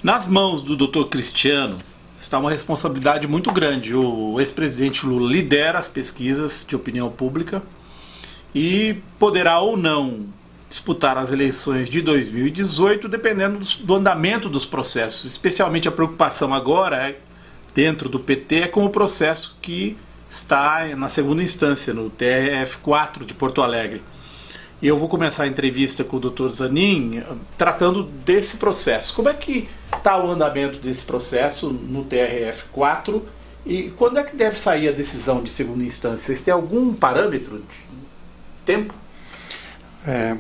Nas mãos do Dr. Cristiano está uma responsabilidade muito grande. O ex-presidente Lula lidera as pesquisas de opinião pública e poderá ou não disputar as eleições de 2018, dependendo do andamento dos processos. Especialmente a preocupação agora, dentro do PT, é com o processo que está na segunda instância, no TRF4 de Porto Alegre. E eu vou começar a entrevista com o Dr. Zanin tratando desse processo. Como é que está o andamento desse processo no TRF4 e quando é que deve sair a decisão de segunda instância? Vocês têm algum parâmetro de tempo?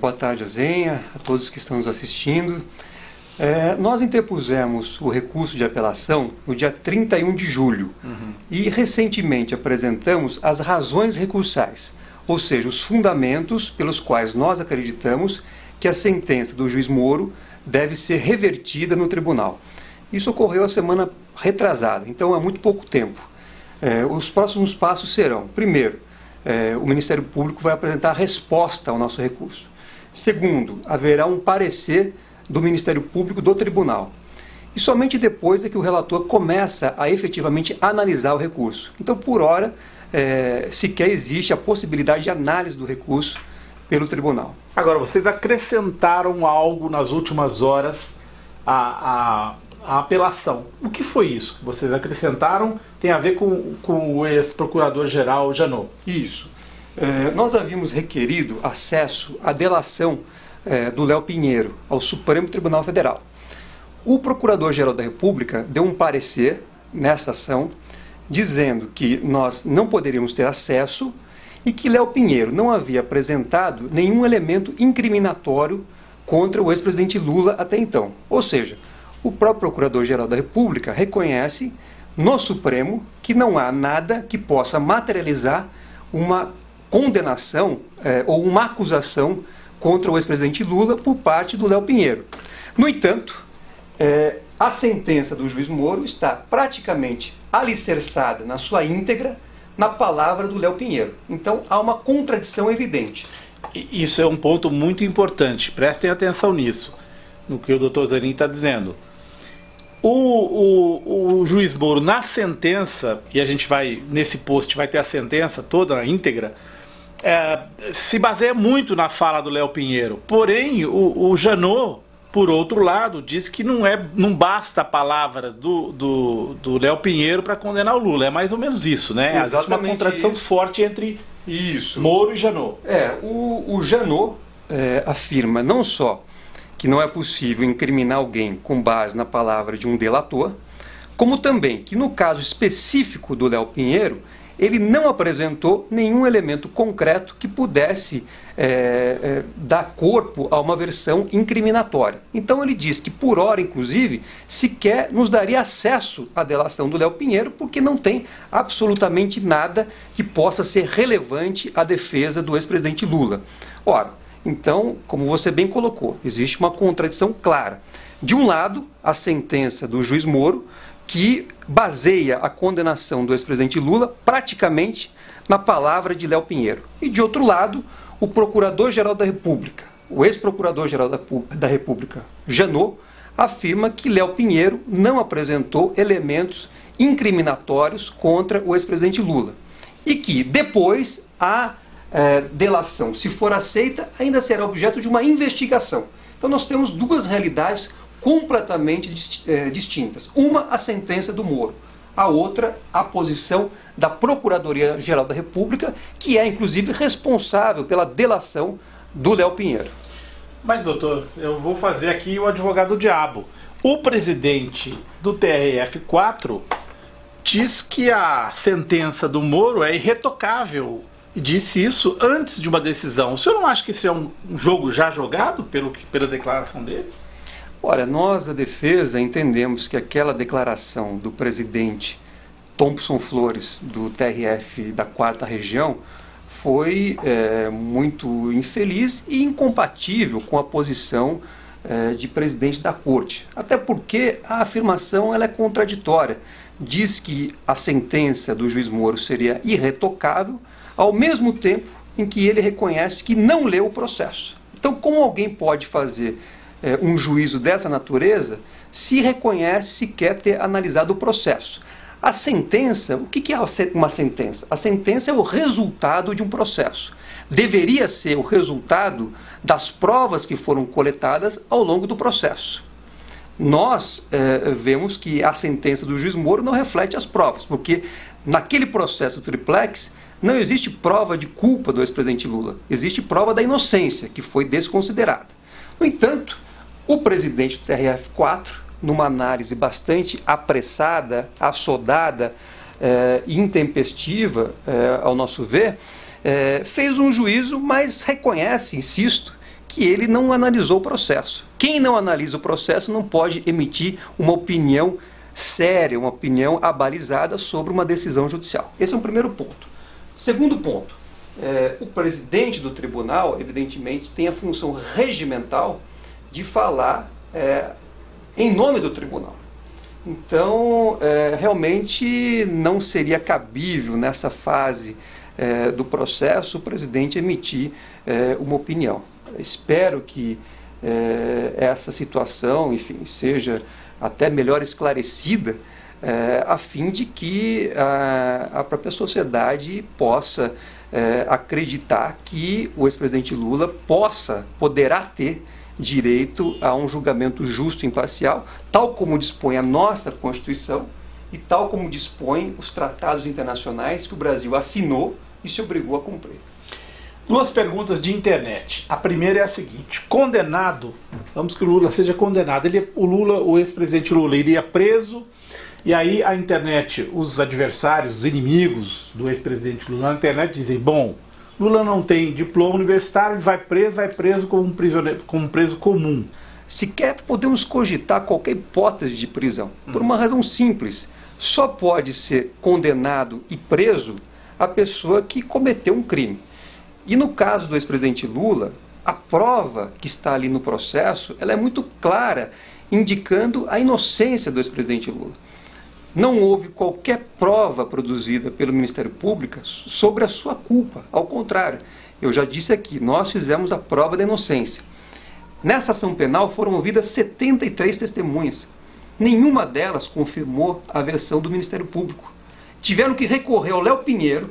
Boa tarde, Azenha, a todos que estão nos assistindo. Nós interpusemos o recurso de apelação no dia 31 de julho e recentemente apresentamos as razões recursais, ou seja, os fundamentos pelos quais nós acreditamos que a sentença do juiz Moro deve ser revertida no tribunal. Isso ocorreu a semana retrasada, então há muito pouco tempo. Os próximos passos serão, primeiro, o Ministério Público vai apresentar a resposta ao nosso recurso. Segundo, haverá um parecer do Ministério Público do Tribunal. E somente depois é que o relator começa a efetivamente analisar o recurso. Então, por hora, sequer existe a possibilidade de análise do recurso pelo Tribunal. Agora, vocês acrescentaram algo nas últimas horas à apelação. O que foi isso que vocês acrescentaram? Tem a ver com o ex-procurador-geral Janot. Isso. Nós havíamos requerido acesso à delação do Léo Pinheiro ao Supremo Tribunal Federal. O Procurador-Geral da República deu um parecer nessa ação dizendo que nós não poderíamos ter acesso e que Léo Pinheiro não havia apresentado nenhum elemento incriminatório contra o ex-presidente Lula até então. Ou seja, o próprio Procurador-Geral da República reconhece no Supremo que não há nada que possa materializar uma condenação ou uma acusação contra o ex-presidente Lula por parte do Léo Pinheiro. No entanto, a sentença do juiz Moro está praticamente alicerçada na sua íntegra na palavra do Léo Pinheiro. Então há uma contradição evidente. Isso é um ponto muito importante. Prestem atenção nisso, no que o Dr. Zanin está dizendo. O juiz Moro, na sentença, e a gente vai, nesse post, vai ter a sentença toda, a íntegra, se baseia muito na fala do Léo Pinheiro. Porém, o Janot, por outro lado, diz que não basta a palavra do Léo Pinheiro para condenar o Lula. É mais ou menos isso, né? Existe uma contradição forte entre Moro e Janot. O Janot afirma não só que não é possível incriminar alguém com base na palavra de um delator, como também que no caso específico do Léo Pinheiro, ele não apresentou nenhum elemento concreto que pudesse dar corpo a uma versão incriminatória. Então ele diz que, por hora, inclusive, sequer nos daria acesso à delação do Léo Pinheiro, porque não tem absolutamente nada que possa ser relevante à defesa do ex-presidente Lula. Ora, então, como você bem colocou, existe uma contradição clara. De um lado, a sentença do juiz Moro, que baseia a condenação do ex-presidente Lula praticamente na palavra de Léo Pinheiro. E de outro lado, o Procurador-Geral da República, o ex-Procurador-Geral da República, Janot, afirma que Léo Pinheiro não apresentou elementos incriminatórios contra o ex-presidente Lula. E que depois a delação, se for aceita, ainda será objeto de uma investigação. Então nós temos duas realidades completamente distintas. Uma, a sentença do Moro. A outra, a posição da Procuradoria-Geral da República, que é, inclusive, responsável pela delação do Léo Pinheiro. Mas, doutor, eu vou fazer aqui o advogado do diabo. O presidente do TRF4 diz que a sentença do Moro é irretocável. E disse isso antes de uma decisão. O senhor não acha que isso é um jogo já jogado pela declaração dele? Olha, nós da defesa entendemos que aquela declaração do presidente Thompson Flores, do TRF da 4ª Região, foi muito infeliz e incompatível com a posição de presidente da Corte. Até porque a afirmação ela é contraditória. Diz que a sentença do juiz Moro seria irretocável, ao mesmo tempo em que ele reconhece que não leu o processo. Então, como alguém pode fazer um juízo dessa natureza se reconhece, se quer ter analisado o processo. A sentença, o que é uma sentença? A sentença é o resultado de um processo. Deveria ser o resultado das provas que foram coletadas ao longo do processo. Nós vemos que a sentença do juiz Moro não reflete as provas, porque naquele processo triplex não existe prova de culpa do ex-presidente Lula, existe prova da inocência, que foi desconsiderada. No entanto, o presidente do TRF4, numa análise bastante apressada, assodada e intempestiva, ao nosso ver, fez um juízo, mas reconhece, insisto, que ele não analisou o processo. Quem não analisa o processo não pode emitir uma opinião séria, uma opinião abalizada sobre uma decisão judicial. Esse é um primeiro ponto. Segundo ponto, o presidente do tribunal, evidentemente, tem a função regimental de falar em nome do tribunal. Então, realmente não seria cabível nessa fase do processo o presidente emitir uma opinião. Espero que essa situação, enfim, seja até melhor esclarecida, a fim de que a própria sociedade possa acreditar que o ex-presidente Lula poderá ter direito a um julgamento justo e imparcial, tal como dispõe a nossa Constituição e tal como dispõem os tratados internacionais que o Brasil assinou e se obrigou a cumprir. Duas perguntas de internet. A primeira é a seguinte: condenado, vamos que o Lula seja condenado, o ex-presidente Lula iria preso, e aí a internet, os adversários, os inimigos do ex-presidente Lula na internet dizem, bom, Lula não tem diploma universitário, ele vai preso como um preso comum. Sequer podemos cogitar qualquer hipótese de prisão, por uma razão simples: só pode ser condenado e preso a pessoa que cometeu um crime. E no caso do ex-presidente Lula, a prova que está ali no processo, ela é muito clara, indicando a inocência do ex-presidente Lula. Não houve qualquer prova produzida pelo Ministério Público sobre a sua culpa. Ao contrário, eu já disse aqui, nós fizemos a prova da inocência. Nessa ação penal foram ouvidas 73 testemunhas. Nenhuma delas confirmou a versão do Ministério Público. Tiveram que recorrer ao Léo Pinheiro,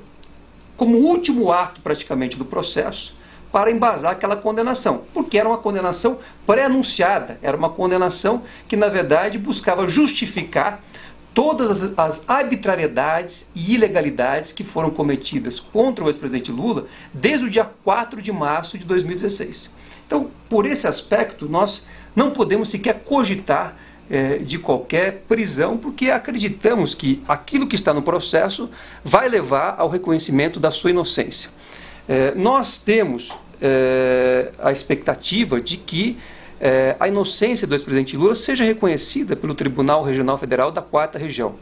como último ato praticamente do processo, para embasar aquela condenação, porque era uma condenação pré-anunciada, era uma condenação que na verdade buscava justificar todas as arbitrariedades e ilegalidades que foram cometidas contra o ex-presidente Lula desde o dia 4 de março de 2016. Então, por esse aspecto, nós não podemos sequer cogitar de qualquer prisão, porque acreditamos que aquilo que está no processo vai levar ao reconhecimento da sua inocência. Nós temos a expectativa de que a inocência do ex-presidente Lula seja reconhecida pelo Tribunal Regional Federal da 4ª Região.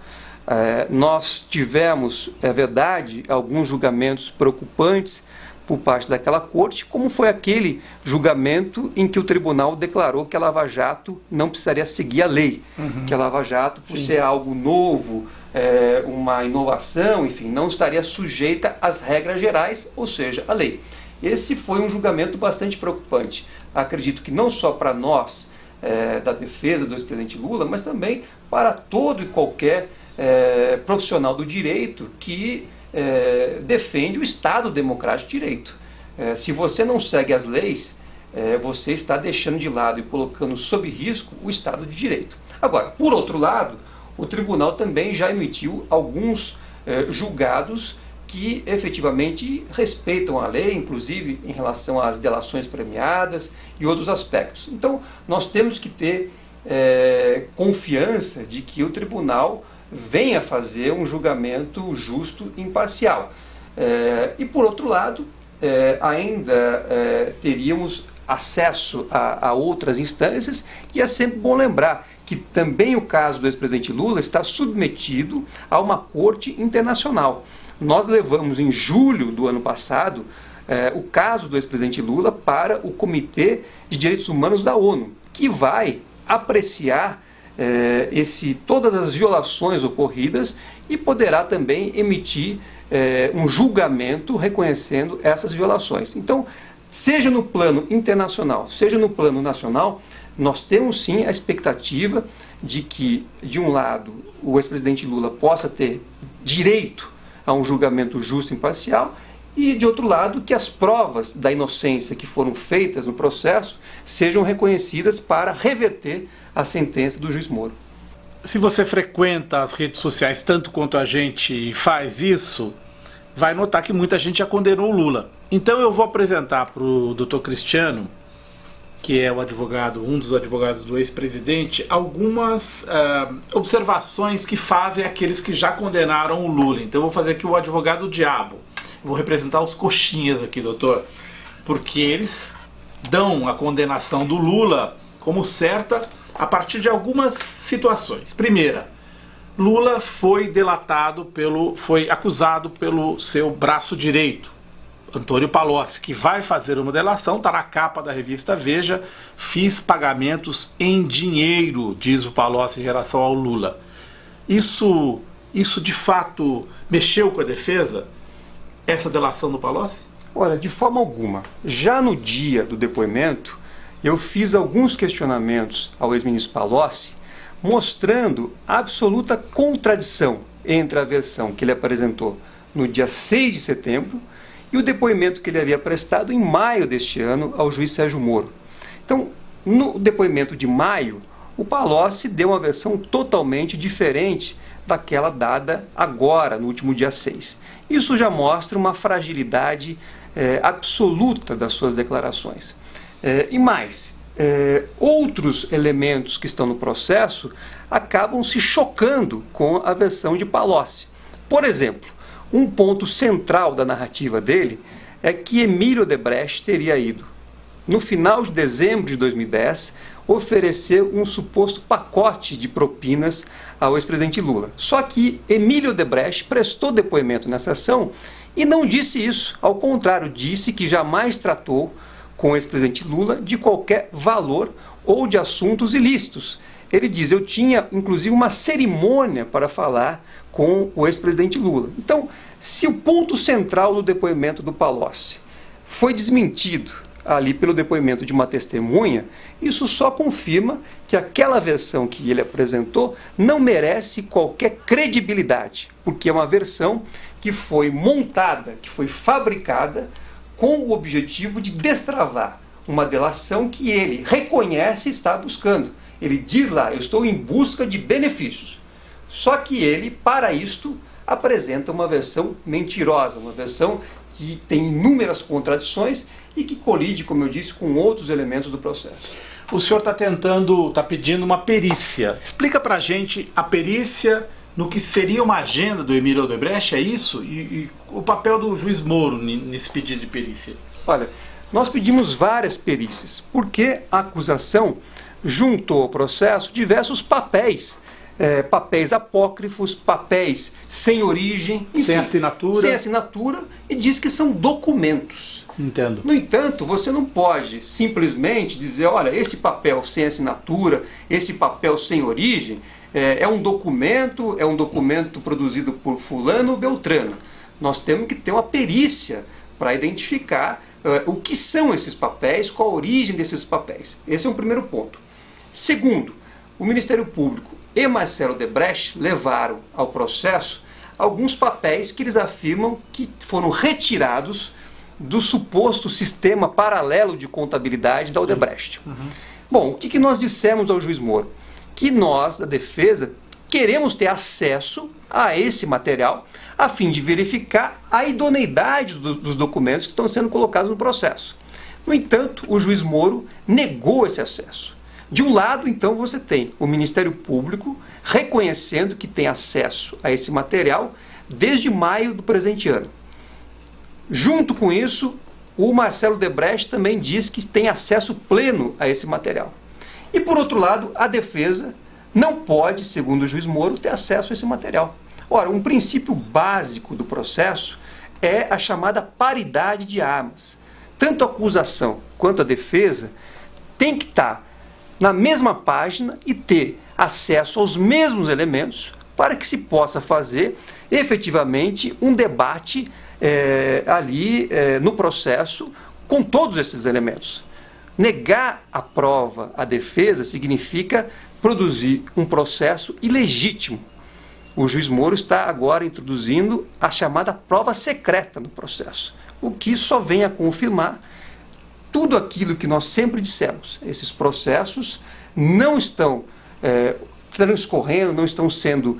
Nós tivemos, é verdade, alguns julgamentos preocupantes por parte daquela corte, como foi aquele julgamento em que o tribunal declarou que a Lava Jato não precisaria seguir a lei, que a Lava Jato, por ser algo novo, uma inovação, enfim, não estaria sujeita às regras gerais, ou seja, à lei. Esse foi um julgamento bastante preocupante. Acredito que não só para nós, da defesa do ex-presidente Lula, mas também para todo e qualquer profissional do direito que defende o Estado Democrático de Direito. Se você não segue as leis, você está deixando de lado e colocando sob risco o Estado de Direito. Agora, por outro lado, o tribunal também já emitiu alguns julgados que efetivamente respeitam a lei, inclusive em relação às delações premiadas e outros aspectos. Então, nós temos que ter confiança de que o tribunal venha fazer um julgamento justo e imparcial. E, por outro lado, ainda teríamos acesso a outras instâncias, e é sempre bom lembrar que também o caso do ex-presidente Lula está submetido a uma corte internacional. Nós levamos em julho do ano passado o caso do ex-presidente Lula para o Comitê de Direitos Humanos da ONU, que vai apreciar todas as violações ocorridas e poderá também emitir um julgamento reconhecendo essas violações. Então, seja no plano internacional, seja no plano nacional, nós temos sim a expectativa de que, de um lado, o ex-presidente Lula possa ter direito a um julgamento justo e imparcial, e, de outro lado, que as provas da inocência que foram feitas no processo sejam reconhecidas para reverter a sentença do juiz Moro. Se você frequenta as redes sociais tanto quanto a gente faz isso, vai notar que muita gente já condenou o Lula. Então eu vou apresentar para o Dr. Cristiano, que é o advogado, um dos advogados do ex-presidente, algumas observações que fazem aqueles que já condenaram o Lula. Então eu vou fazer aqui o advogado diabo. Vou representar os coxinhas aqui, doutor, porque eles dão a condenação do Lula como certa a partir de algumas situações. Primeira, Lula foi foi acusado pelo seu braço direito, Antônio Palocci, que vai fazer uma delação, está na capa da revista Veja, fiz pagamentos em dinheiro, diz o Palocci em relação ao Lula. Isso de fato mexeu com a defesa? Essa delação do Palocci? Olha, de forma alguma. Já no dia do depoimento, eu fiz alguns questionamentos ao ex-ministro Palocci, mostrando a absoluta contradição entre a versão que ele apresentou no dia 6 de setembro e o depoimento que ele havia prestado em maio deste ano ao juiz Sérgio Moro. Então, no depoimento de maio, o Palocci deu uma versão totalmente diferente daquela dada agora, no último dia 6. Isso já mostra uma fragilidade absoluta das suas declarações. E mais, outros elementos que estão no processo acabam se chocando com a versão de Palocci. Por exemplo, um ponto central da narrativa dele é que Emílio Odebrecht teria ido, no final de dezembro de 2010, oferecer um suposto pacote de propinas ao ex-presidente Lula. Só que Emílio Odebrecht prestou depoimento nessa ação e não disse isso. Ao contrário, disse que jamais tratou com o ex-presidente Lula de qualquer valor ou de assuntos ilícitos. Ele diz, eu tinha inclusive uma cerimônia para falar com o ex-presidente Lula. Então, se o ponto central do depoimento do Palocci foi desmentido ali pelo depoimento de uma testemunha, isso só confirma que aquela versão que ele apresentou não merece qualquer credibilidade, porque é uma versão que foi montada, que foi fabricada com o objetivo de destravar uma delação que ele reconhece estar buscando. Ele diz lá, eu estou em busca de benefícios. Só que ele, para isto, apresenta uma versão mentirosa, uma versão que tem inúmeras contradições e que colide, como eu disse, com outros elementos do processo. O senhor está pedindo uma perícia. Explica pra gente a perícia no que seria uma agenda do Emílio Odebrecht, é isso? E o papel do juiz Moro nesse pedido de perícia? Olha, nós pedimos várias perícias, porque a acusação juntou ao processo diversos papéis, papéis apócrifos, papéis sem origem, enfim, sem assinatura, e diz que são documentos. Entendo. No entanto, você não pode simplesmente dizer, olha, esse papel sem assinatura, esse papel sem origem, é um documento produzido por fulano ou beltrano. Nós temos que ter uma perícia para identificar o que são esses papéis, qual a origem desses papéis. Esse é um primeiro ponto. Segundo, o Ministério Público e Marcelo Odebrecht levaram ao processo alguns papéis que eles afirmam que foram retirados do suposto sistema paralelo de contabilidade da Odebrecht. Uhum. Bom, o que nós dissemos ao juiz Moro? Que nós, da defesa, queremos ter acesso a esse material a fim de verificar a idoneidade dos documentos que estão sendo colocados no processo. No entanto, o juiz Moro negou esse acesso. De um lado, então, você tem o Ministério Público reconhecendo que tem acesso a esse material desde maio do presente ano. Junto com isso, o Marcelo Odebrecht também diz que tem acesso pleno a esse material. E, por outro lado, a defesa não pode, segundo o juiz Moro, ter acesso a esse material. Ora, um princípio básico do processo é a chamada paridade de armas. Tanto a acusação quanto a defesa tem que estar na mesma página e ter acesso aos mesmos elementos para que se possa fazer efetivamente um debate no processo com todos esses elementos. negar a prova à defesa significa produzir um processo ilegítimo. O juiz Moro está agora introduzindo a chamada prova secreta no processo, o que só vem a confirmar tudo aquilo que nós sempre dissemos. Esses processos não estão transcorrendo, não estão sendo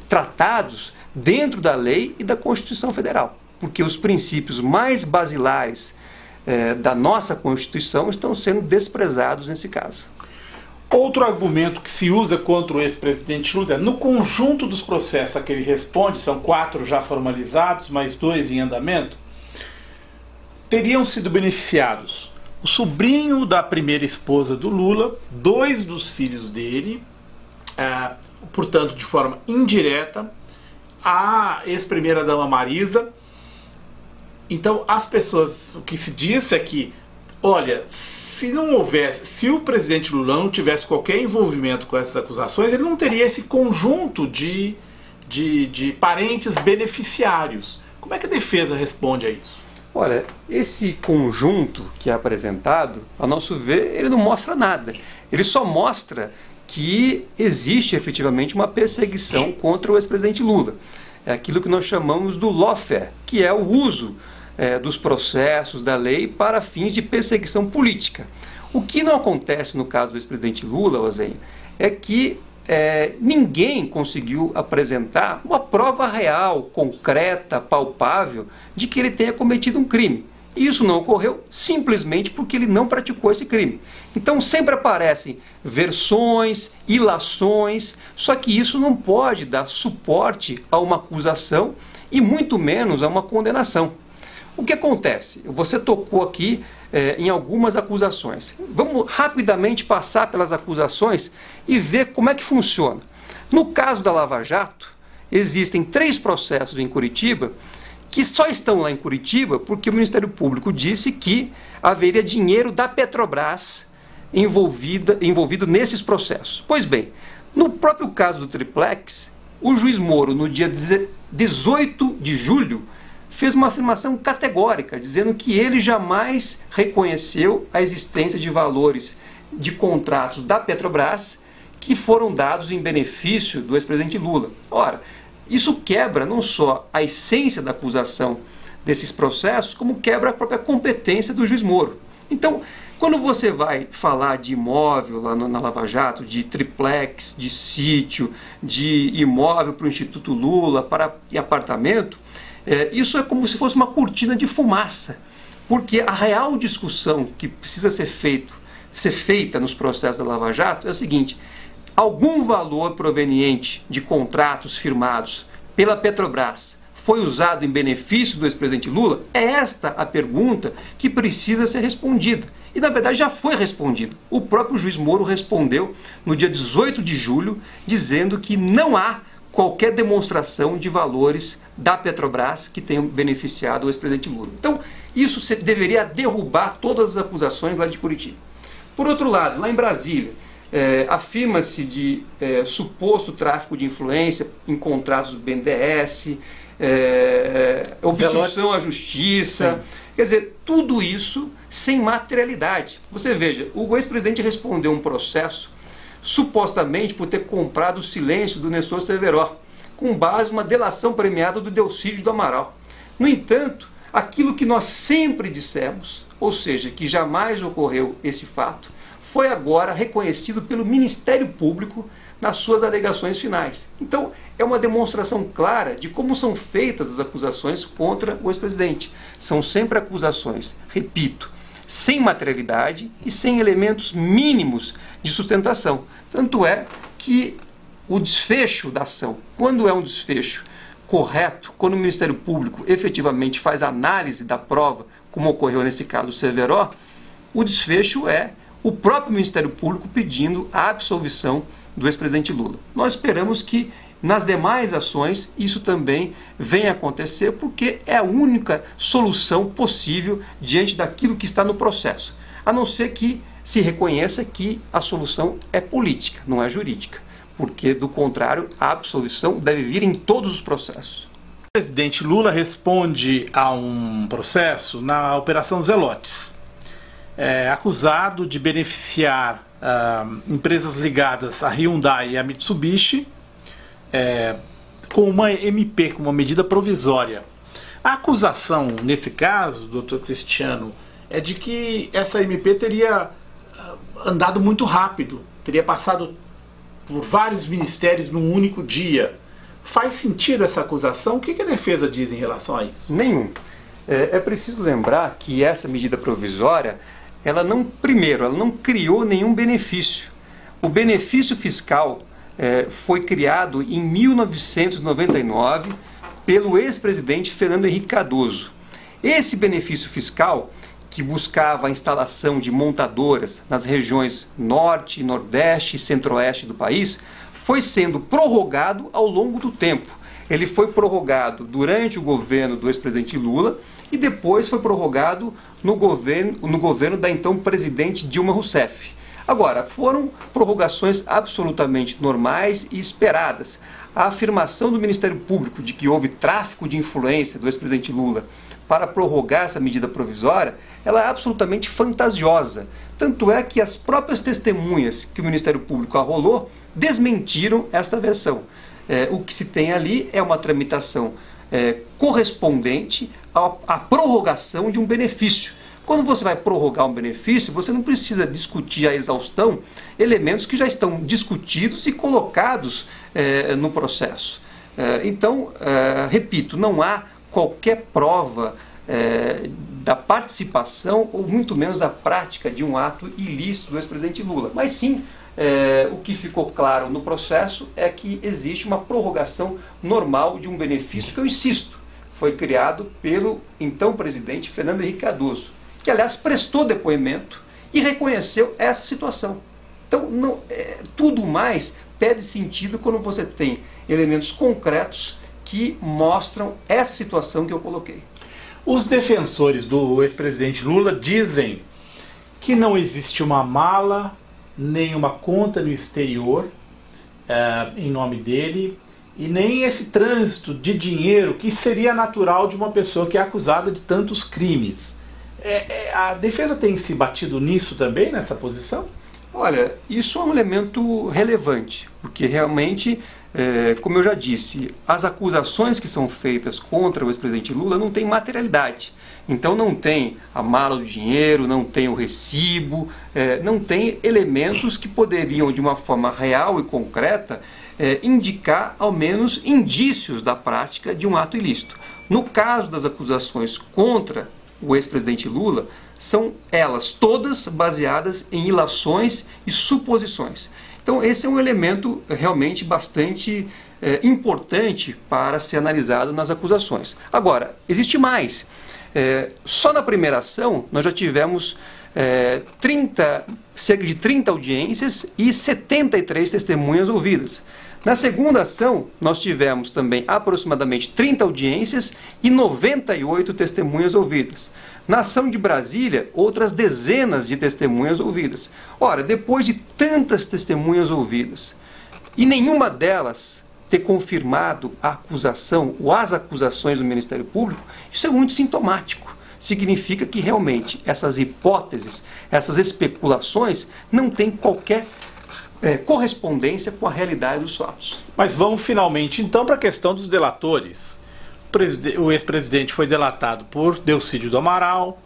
tratados dentro da lei e da Constituição Federal, porque os princípios mais basilares da nossa Constituição estão sendo desprezados nesse caso. Outro argumento que se usa contra o ex-presidente Lula é no conjunto dos processos a que ele responde, são 4 já formalizados, mais 2 em andamento, teriam sido beneficiados o sobrinho da primeira esposa do Lula, 2 dos filhos dele, portanto de forma indireta, a ex-primeira-dama Marisa. Então as pessoas, o que se diz é que, olha, se não houvesse, se o presidente Lula não tivesse qualquer envolvimento com essas acusações, ele não teria esse conjunto de parentes beneficiários. Como é que a defesa responde a isso? Olha, esse conjunto que é apresentado, a nosso ver, ele não mostra nada. Ele só mostra que existe efetivamente uma perseguição contra o ex-presidente Lula. É aquilo que nós chamamos do lawfare, que é o uso dos processos, da lei, para fins de perseguição política. O que não acontece no caso do ex-presidente Lula, Ozenha, é que ninguém conseguiu apresentar uma prova real, concreta, palpável, de que ele tenha cometido um crime. E isso não ocorreu simplesmente porque ele não praticou esse crime. Então sempre aparecem versões, ilações, só que isso não pode dar suporte a uma acusação e muito menos a uma condenação. O que acontece? Você tocou aqui em algumas acusações. Vamos rapidamente passar pelas acusações e ver como é que funciona. No caso da Lava Jato, existem 3 processos em Curitiba que só estão lá em Curitiba porque o Ministério Público disse que haveria dinheiro da Petrobras envolvido nesses processos. Pois bem, no próprio caso do Triplex, o juiz Moro, no dia 18 de julho, fez uma afirmação categórica, dizendo que ele jamais reconheceu a existência de valores de contratos da Petrobras que foram dados em benefício do ex-presidente Lula. Ora, isso quebra não só a essência da acusação desses processos, como quebra a própria competência do juiz Moro. Então, quando você vai falar de imóvel lá na Lava Jato, de triplex, de sítio, de imóvel para o Instituto Lula, e apartamento, isso é como se fosse uma cortina de fumaça, porque a real discussão que precisa ser feita nos processos da Lava Jato é o seguinte: algum valor proveniente de contratos firmados pela Petrobras foi usado em benefício do ex-presidente Lula? É esta a pergunta que precisa ser respondida. E, na verdade, já foi respondida. O próprio juiz Moro respondeu no dia 18 de julho, dizendo que não há qualquer demonstração de valores da Petrobras que tenham beneficiado o ex-presidente Lula. Então, isso deveria derrubar todas as acusações lá de Curitiba. Por outro lado, lá em Brasília, afirma-se de suposto tráfico de influência em contratos do BNDES, obstrução à justiça. Sim. Quer dizer, tudo isso sem materialidade. Você veja, o ex-presidente respondeu um processo supostamente por ter comprado o silêncio do Nestor Cerveró, com base numa delação premiada do Delcídio do Amaral. No entanto, aquilo que nós sempre dissemos, ou seja, que jamais ocorreu esse fato, foi agora reconhecido pelo Ministério Público nas suas alegações finais. Então, é uma demonstração clara de como são feitas as acusações contra o ex-presidente. São sempre acusações, repito, sem materialidade e sem elementos mínimos de sustentação. Tanto é que o desfecho da ação, quando é um desfecho correto, quando o Ministério Público efetivamente faz análise da prova, como ocorreu nesse caso do Cerveró, o desfecho é o próprio Ministério Público pedindo a absolvição do ex-presidente Lula. Nós esperamos que nas demais ações isso também venha a acontecer, porque é a única solução possível diante daquilo que está no processo, a não ser que se reconheça que a solução é política, não é jurídica, porque do contrário a absolvição deve vir em todos os processos. O presidente Lula responde a um processo na Operação Zelotes. acusado de beneficiar empresas ligadas à Hyundai e à Mitsubishi com uma MP, com uma medida provisória. A acusação, nesse caso, doutor Cristiano, é de que essa MP teria andado muito rápido, teria passado por vários ministérios num único dia. Faz sentido essa acusação? O que a defesa diz em relação a isso? Nenhum. É preciso lembrar que essa medida provisória, ela não criou nenhum benefício. O benefício fiscal foi criado em 1999 pelo ex-presidente Fernando Henrique Cardoso. Esse benefício fiscal, que buscava a instalação de montadoras nas regiões norte, nordeste e centro-oeste do país, foi sendo prorrogado ao longo do tempo. Ele foi prorrogado durante o governo do ex-presidente Lula e depois foi prorrogado no governo da então presidente Dilma Rousseff. Agora, foram prorrogações absolutamente normais e esperadas. A afirmação do Ministério Público de que houve tráfico de influência do ex-presidente Lula para prorrogar essa medida provisória, ela é absolutamente fantasiosa. Tanto é que as próprias testemunhas que o Ministério Público arrolou desmentiram esta versão. O que se tem ali é uma tramitação correspondente à prorrogação de um benefício. Quando você vai prorrogar um benefício, você não precisa discutir à exaustão elementos que já estão discutidos e colocados no processo. Então, repito, não há qualquer prova da participação ou muito menos da prática de um ato ilícito do ex-presidente Lula. Mas sim, o que ficou claro no processo é que existe uma prorrogação normal de um benefício que, eu insisto, foi criado pelo então presidente Fernando Henrique Cardoso, que aliás prestou depoimento e reconheceu essa situação. Então, tudo mais perde sentido quando você tem elementos concretos que mostram essa situação que eu coloquei. Os defensores do ex-presidente Lula dizem que não existe uma mala, nem uma conta no exterior em nome dele, e nem esse trânsito de dinheiro que seria natural de uma pessoa que é acusada de tantos crimes. A defesa tem se batido nisso também, nessa posição? Olha, isso é um elemento relevante, porque realmente, como eu já disse, as acusações que são feitas contra o ex-presidente Lula não têm materialidade. Então não tem a mala do dinheiro, não tem o recibo, não tem elementos que poderiam, de uma forma real e concreta, indicar ao menos indícios da prática de um ato ilícito. No caso das acusações contra o ex-presidente Lula, são elas todas baseadas em ilações e suposições. Então esse é um elemento realmente bastante importante para ser analisado nas acusações. Agora, existe mais. Só na primeira ação nós já tivemos cerca de 30 audiências e 73 testemunhas ouvidas. Na segunda ação, nós tivemos também aproximadamente 30 audiências e 98 testemunhas ouvidas. Na ação de Brasília, outras dezenas de testemunhas ouvidas. Ora, depois de tantas testemunhas ouvidas e nenhuma delas ter confirmado a acusação ou as acusações do Ministério Público, isso é muito sintomático. Significa que realmente essas hipóteses, essas especulações não têm qualquer correspondência com a realidade dos fatos. Mas vamos finalmente então para a questão dos delatores. O ex-presidente foi delatado por Delcídio do Amaral,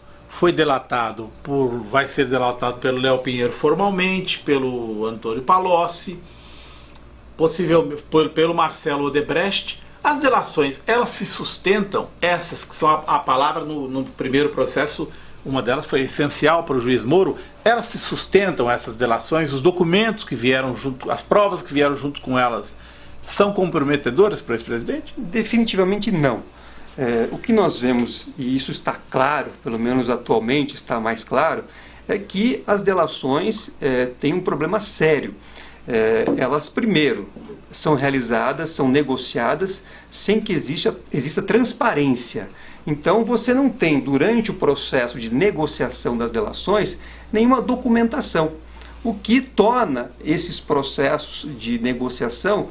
vai ser delatado pelo Léo Pinheiro formalmente, pelo Antônio Palocci, possivelmente pelo Marcelo Odebrecht. As delações, elas se sustentam, essas que são a palavra no primeiro processo, uma delas foi essencial para o juiz Moro, elas se sustentam, essas delações, os documentos que vieram junto, as provas que vieram junto com elas, são comprometedoras para o ex-presidente? Definitivamente não. O que nós vemos, e isso está claro, pelo menos atualmente está mais claro, é que as delações têm um problema sério. Elas, primeiro, são realizadas, são negociadas sem que exista transparência. Então você não tem, durante o processo de negociação das delações, nenhuma documentação, o que torna esses processos de negociação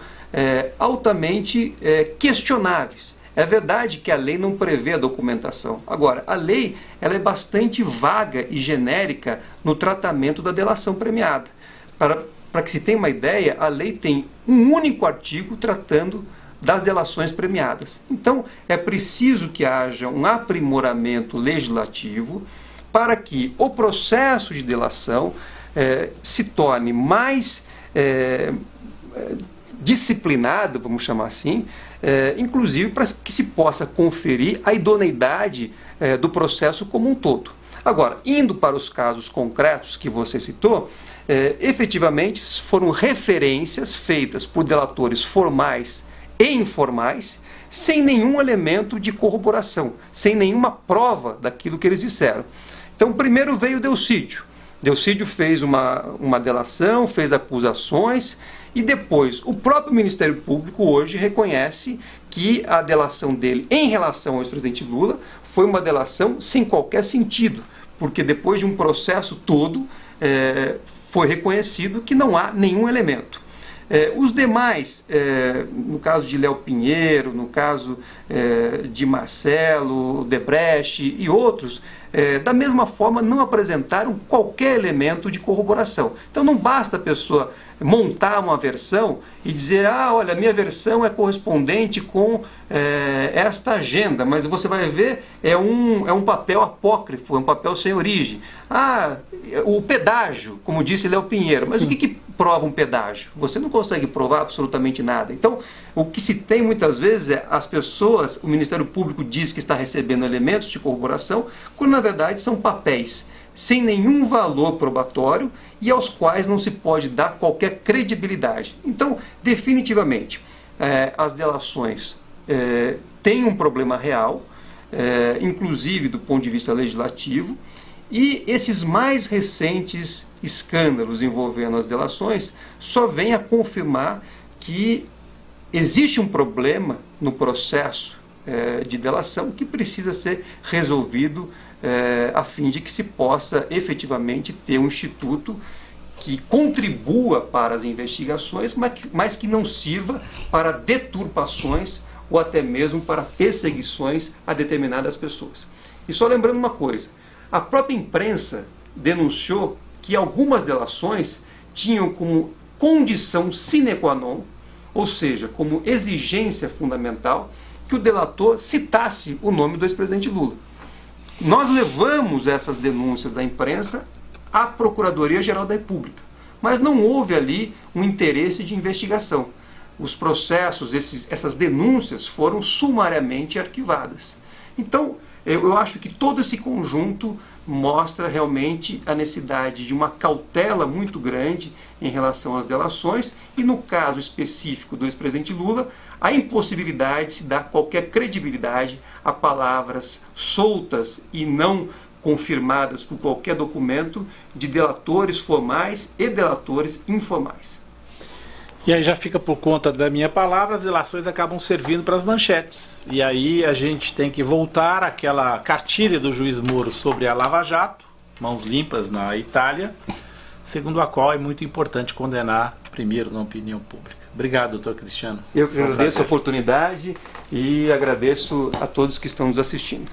altamente questionáveis. É verdade que a lei não prevê a documentação. Agora, a lei ela é bastante vaga e genérica no tratamento da delação premiada. Para que se tenha uma ideia, a lei tem um único artigo tratando das delações premiadas. Então, é preciso que haja um aprimoramento legislativo para que o processo de delação se torne mais disciplinado, vamos chamar assim, inclusive para que se possa conferir a idoneidade do processo como um todo. Agora, indo para os casos concretos que você citou, efetivamente foram referências feitas por delatores formais e informais, sem nenhum elemento de corroboração, sem nenhuma prova daquilo que eles disseram. Então, primeiro veio o Delcídio. Delcídio fez uma delação, fez acusações, e depois o próprio Ministério Público hoje reconhece que a delação dele em relação ao ex-presidente Lula foi uma delação sem qualquer sentido, porque depois de um processo todo foi reconhecido que não há nenhum elemento. Os demais, no caso de Léo Pinheiro, no caso de Marcelo Debrecht e outros, da mesma forma não apresentaram qualquer elemento de corroboração. Então não basta a pessoa montar uma versão e dizer, olha, a minha versão é correspondente com esta agenda, mas você vai ver, é um papel apócrifo, é um papel sem origem. O pedágio, como disse Léo Pinheiro, mas Sim. O que prova um pedágio? Você não consegue provar absolutamente nada. Então, o que se tem muitas vezes é as pessoas, o Ministério Público diz que está recebendo elementos de corroboração, quando na verdade são papéis sem nenhum valor probatório e aos quais não se pode dar qualquer credibilidade. Então, definitivamente, as delações têm um problema real, inclusive do ponto de vista legislativo, e esses mais recentes escândalos envolvendo as delações só vêm a confirmar que existe um problema no processo de delação que precisa ser resolvido a fim de que se possa efetivamente ter um instituto que contribua para as investigações, mas que não sirva para deturpações ou até mesmo para perseguições a determinadas pessoas. E só lembrando uma coisa, a própria imprensa denunciou que algumas delações tinham como condição sine qua non, ou seja, como exigência fundamental, que o delator citasse o nome do ex-presidente Lula. Nós levamos essas denúncias da imprensa à Procuradoria-Geral da República, mas não houve ali um interesse de investigação. Os processos, essas denúncias foram sumariamente arquivadas. Então, eu acho que todo esse conjunto mostra realmente a necessidade de uma cautela muito grande em relação às delações e, no caso específico do ex-presidente Lula, a impossibilidade de se dar qualquer credibilidade a palavras soltas e não confirmadas por qualquer documento de delatores formais e delatores informais. E aí já fica por conta da minha palavra, as delações acabam servindo para as manchetes. E aí a gente tem que voltar àquela cartilha do juiz Moro sobre a Lava Jato, mãos limpas na Itália, segundo a qual é muito importante condenar primeiro na opinião pública. Obrigado, doutor Cristiano. Eu agradeço a oportunidade e agradeço a todos que estão nos assistindo.